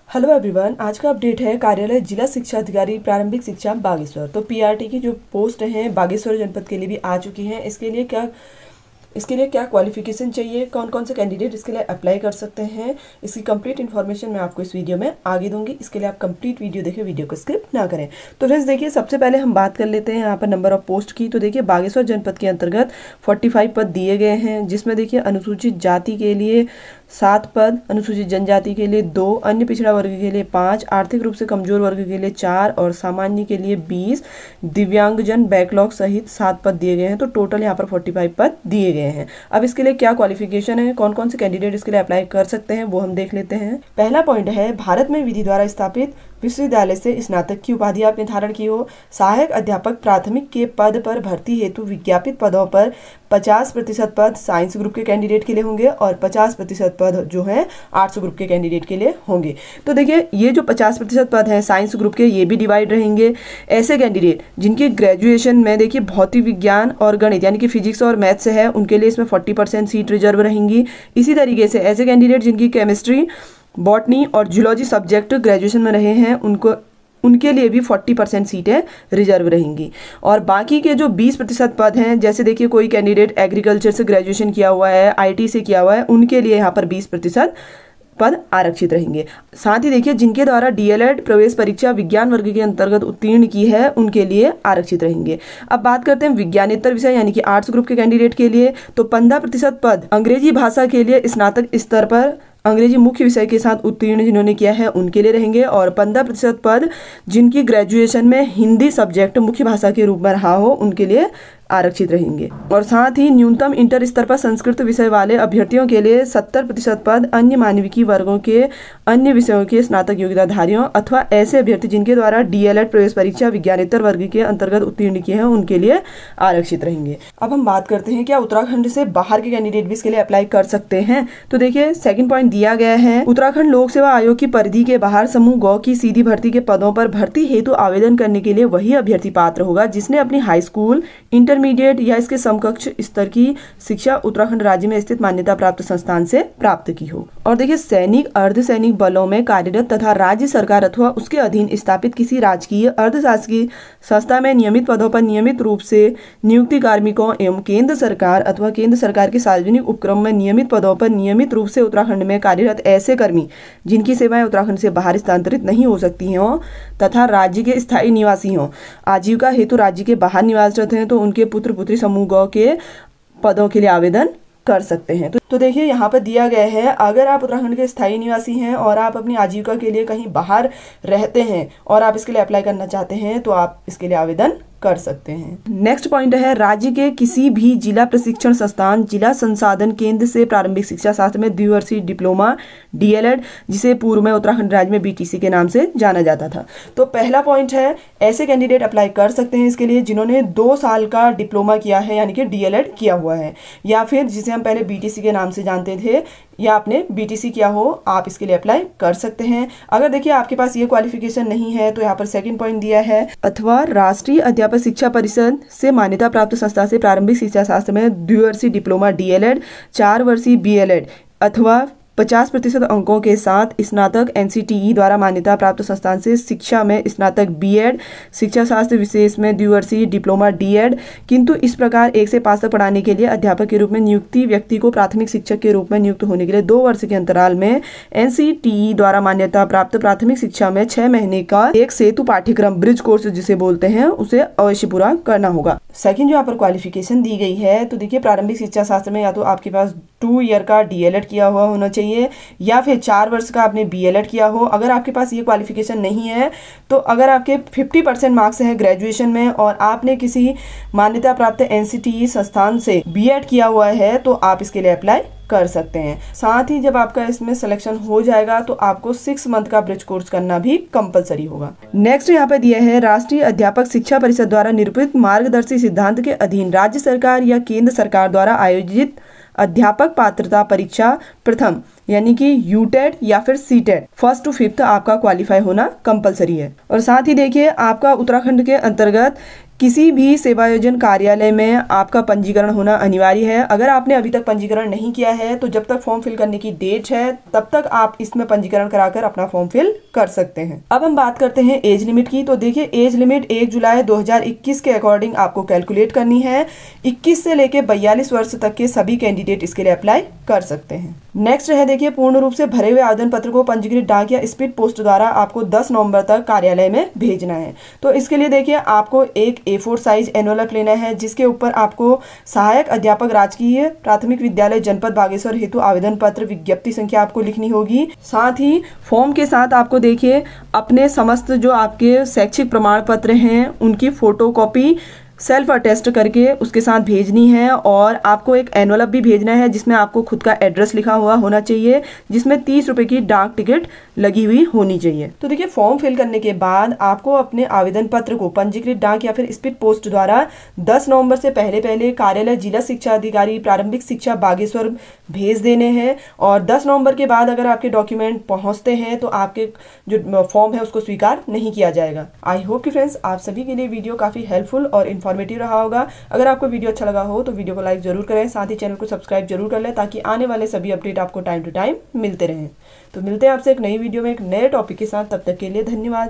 Hello everyone, आज का update है कार्यालय जिला शिक्षा अधिकारी प्रारंभिक शिक्षा बागेश्वर। तो पीआरटी की जो पोस्ट हैं बागेश्वर जनपद के लिए भी आ चुकी हैं। इसके लिए क्या क्वालिफिकेशन चाहिए, कौन कौन से कैंडिडेट इसके लिए अप्लाई कर सकते हैं, इसकी कंप्लीट इन्फॉर्मेशन मैं आपको इस वीडियो में आगे दूंगी। इसके लिए आप कंप्लीट वीडियो देखें, वीडियो को स्किप ना करें। तो फ्रेंड्स देखिए, सबसे पहले हम बात कर लेते हैं यहाँ पर नंबर ऑफ पोस्ट की। तो देखिए बागेश्वर जनपद के अंतर्गत 45 पद दिए गए हैं, जिसमें देखिए अनुसूचित जाति के लिए 7 पद, अनुसूचित जनजाति के लिए 2, अन्य पिछड़ा वर्ग के लिए 5, आर्थिक रूप से कमजोर वर्ग के लिए 4 और सामान्य के लिए 20, दिव्यांगजन बैकलॉग सहित 7 पद दिए गए हैं। तो टोटल यहाँ पर 45 पद दिए गए हैं। अब इसके लिए क्या क्वालिफिकेशन है, कौन कौन से कैंडिडेट इसके लिए अप्लाई कर सकते हैं, वो हम देख लेते हैं। पहला पॉइंट है, भारत में विधि द्वारा स्थापित विश्वविद्यालय से स्नातक की उपाधि आप निर्धारण की हो। सहायक अध्यापक प्राथमिक के पद पर भर्ती हेतु विज्ञापित पदों पर 50% पद साइंस ग्रुप के कैंडिडेट के लिए होंगे और 50% पद जो है आर्ट्स ग्रुप के कैंडिडेट के लिए होंगे। तो देखिए ये जो 50% पद हैं साइंस ग्रुप के, ये भी डिवाइड रहेंगे। ऐसे कैंडिडेट जिनकी ग्रेजुएशन में देखिए भौतिक विज्ञान और गणित यानी कि फिजिक्स और मैथ्स है, उनके लिए इसमें 40% सीट रिजर्व रहेंगी। इसी तरीके से ऐसे कैंडिडेट जिनकी केमिस्ट्री, बॉटनी और जूलॉजी सब्जेक्ट ग्रेजुएशन में रहे हैं, उनके लिए भी 40% सीटें रिजर्व रहेंगी। और बाकी के जो 20% पद हैं, जैसे देखिए कोई कैंडिडेट एग्रीकल्चर से ग्रेजुएशन किया हुआ है, आईटी से किया हुआ है, उनके लिए यहाँ पर 20% पद आरक्षित रहेंगे। साथ ही देखिए जिनके द्वारा डीएलएड प्रवेश परीक्षा विज्ञान वर्ग के अंतर्गत उत्तीर्ण की है, उनके लिए आरक्षित रहेंगे। अब बात करते हैं विज्ञानेतर विषय यानी कि आर्ट्स ग्रुप के कैंडिडेट के लिए। तो 15% पद अंग्रेजी भाषा के लिए स्नातक स्तर पर अंग्रेजी मुख्य विषय के साथ उत्तीर्ण जिन्होंने किया है, उनके लिए रहेंगे। और 15% पद जिनकी ग्रेजुएशन में हिंदी सब्जेक्ट मुख्य भाषा के रूप में रहा हो, उनके लिए आरक्षित रहेंगे। और साथ ही न्यूनतम इंटर स्तर पर संस्कृत विषय वाले अभ्यर्थियों के लिए 70% पद अन्य मानविकी वर्गों के अन्य विषयों के स्नातक योग्यताधारियों अथवा ऐसे अभ्यर्थी जिनके द्वारा डीएलएड प्रवेश परीक्षा विज्ञानेतर वर्ग के अंतर्गत उत्तीर्ण किए हैं, उनके लिए आरक्षित रहेंगे। अब हम बात करते हैं क्या उत्तराखंड से बाहर के कैंडिडेट भी इसके लिए अप्लाई कर सकते हैं। तो देखिए सेकंड पॉइंट दिया गया है, उत्तराखंड लोक सेवा आयोग की परिधि के बाहर समूह गौ की सीधी भर्ती के पदों पर भर्ती हेतु आवेदन करने के लिए वही अभ्यर्थी पात्र होगा जिसने अपनी हाई स्कूल, इंटरमीडिएट या इसके समकक्ष स्तर की शिक्षा उत्तराखंड राज्य में स्थित मान्यता प्राप्त संस्थान से प्राप्त की हो। और देखिए सैनिक, अर्धसैनिक बलों में कार्यरत तथा राज्य सरकार अथवा उसके अधीन स्थापित किसी राजकीय अर्धशासकीय संस्था में नियमित पदों पर नियमित रूप से नियुक्ति कार्मिकों एवं केंद्र सरकार अथवा केंद्र सरकार के सार्वजनिक उपक्रम में नियमित पदों पर नियमित रूप से उत्तराखंड में कार्यरत ऐसे कर्मी जिनकी सेवाएं उत्तराखंड से बाहर स्थानांतरित नहीं हो सकती हों तथा राज्य के स्थायी निवासी हों, आजीविका हेतु राज्य के बाहर निवासरत हैं, तो उनके पुत्र पुत्री समूह गौ के पदों के लिए आवेदन कर सकते हैं। तो देखिए यहाँ पर दिया गया है, अगर आप उत्तराखंड के स्थायी निवासी हैं और आप अपनी आजीविका के लिए कहीं बाहर रहते हैं और आप इसके लिए अप्लाई करना चाहते हैं, तो आप इसके लिए आवेदन कर सकते हैं। नेक्स्ट पॉइंट है, राज्य के किसी भी जिला प्रशिक्षण संस्थान, जिला संसाधन केंद्र से प्रारंभिक शिक्षा शास्त्र में द्विवर्षीय डिप्लोमा डीएलएड, जिसे पूर्व में उत्तराखंड राज्य में बीटीसी के नाम से जाना जाता था। तो पहला पॉइंट है, ऐसे कैंडिडेट अप्लाई कर सकते हैं इसके लिए जिन्होंने 2 साल का डिप्लोमा किया है यानी कि डीएलएड किया हुआ है, या फिर जिसे हम पहले बीटीसी के नाम से जानते थे, या आपने बीटीसी किया हो, आप इसके लिए अप्लाई कर सकते हैं। अगर देखिए आपके पास ये क्वालिफिकेशन नहीं है, तो यहाँ पर सेकंड पॉइंट दिया है, अथवा राष्ट्रीय अध्यापक शिक्षा परिषद से मान्यता प्राप्त संस्था से प्रारंभिक शिक्षा शास्त्र में द्विवर्षीय डिप्लोमा डीएलएड, 4 वर्षीय बीएलएड अथवा 50% अंकों के साथ स्नातक एनसीटीई द्वारा मान्यता प्राप्त संस्थान से शिक्षा में स्नातक बीएड, शिक्षा शास्त्र विशेष में द्विवर्षीय डिप्लोमा डीएड, किंतु इस प्रकार 1 से 5 तक पढ़ाने के लिए अध्यापक के रूप में नियुक्ति व्यक्ति को प्राथमिक शिक्षक के रूप में नियुक्त होने के लिए 2 वर्ष के अंतराल में एनसीटीई द्वारा मान्यता प्राप्त प्राथमिक शिक्षा में 6 महीने का एक सेतु पाठ्यक्रम ब्रिज कोर्स जिसे बोलते हैं, उसे अवश्य पूरा करना होगा। सेकंड जो यहाँ पर क्वालिफिकेशन दी गई है, तो देखिए प्रारंभिक शिक्षा शास्त्र में या तो आपके पास 2 ईयर का डीएलएड किया हुआ होना चाहिए या फिर 4 वर्ष का आपने बीएलएड किया हो। अगर आपके पास ये क्वालिफिकेशन नहीं है, तो अगर आपके 50% मार्क्स हैं ग्रेजुएशन में और आपने किसी मान्यता प्राप्त एनसीटीई संस्थान से बीएड किया हुआ है, तो आप इसके लिए अप्लाई कर सकते हैं। साथ ही जब आपका इसमें सिलेक्शन हो जाएगा, तो आपको 6 मंथ का ब्रिज कोर्स करना भी कंपलसरी होगा। नेक्स्ट यहाँ पे दिया है, राष्ट्रीय अध्यापक शिक्षा परिषद द्वारा निरूपित मार्गदर्शी सिद्धांत के अधीन राज्य सरकार या केंद्र सरकार द्वारा आयोजित अध्यापक पात्रता परीक्षा प्रथम यानी कि यूटेट या फिर सीटेट 1st to 5th आपका क्वालिफाई होना कंपलसरी है। और साथ ही देखिए आपका उत्तराखंड के अंतर्गत किसी भी सेवायोजन कार्यालय में आपका पंजीकरण होना अनिवार्य है। अगर आपने अभी तक पंजीकरण नहीं किया है तो जब तक फॉर्म फिल करने की डेट है तब तक आप इसमें पंजीकरण कराकर अपना फॉर्म फिल कर सकते हैं। अब हम बात करते हैं एज लिमिट की। तो देखिए, एज लिमिट 1 जुलाई 2021 के अकॉर्डिंग आपको कैलकुलेट करनी है। 21 से लेकर 42 वर्ष तक के सभी कैंडिडेट इसके लिए अप्लाई कर सकते हैं। नेक्स्ट है, देखिए, पूर्ण रूप से भरे हुए आवेदन पत्र को पंजीकृत डाक या स्पीड पोस्ट द्वारा आपको 10 नवंबर तक कार्यालय में भेजना है। तो इसके लिए देखिए, आपको एक A4 साइज एनवलप लेना है जिसके ऊपर आपको सहायक अध्यापक राजकीय प्राथमिक विद्यालय जनपद बागेश्वर हेतु आवेदन पत्र विज्ञप्ति संख्या आपको लिखनी होगी। साथ ही फॉर्म के साथ आपको देखिए अपने समस्त जो आपके शैक्षिक प्रमाण पत्र हैं उनकी फोटोकॉपी सेल्फ अटेस्ट करके उसके साथ भेजनी है। और आपको एक एनवलप भी भेजना है जिसमें आपको खुद का एड्रेस लिखा हुआ होना चाहिए, जिसमें 30 रुपए की डाक टिकट लगी हुई होनी चाहिए। तो देखिए, फॉर्म फिल करने के बाद आपको अपने आवेदन पत्र को पंजीकृत डाक या फिर स्पीड पोस्ट द्वारा 10 नवंबर से पहले कार्यालय जिला शिक्षा अधिकारी प्रारंभिक शिक्षा बागेश्वर भेज देने हैं। और 10 नवंबर के बाद अगर आपके डॉक्यूमेंट पहुंचते हैं तो आपके जो फॉर्म है उसको स्वीकार नहीं किया जाएगा। आई होप कि फ्रेंड्स आप सभी के लिए वीडियो काफ़ी हेल्पफुल और इन्फॉर्मेटिव रहा होगा। अगर आपको वीडियो अच्छा लगा हो तो वीडियो को लाइक जरूर करें, साथ ही चैनल को सब्सक्राइब जरूर कर लें ताकि आने वाले सभी अपडेट आपको टाइम टू टाइम मिलते रहें। तो मिलते हैं आपसे एक नई वीडियो में एक नए टॉपिक के साथ। तब तक के लिए धन्यवाद।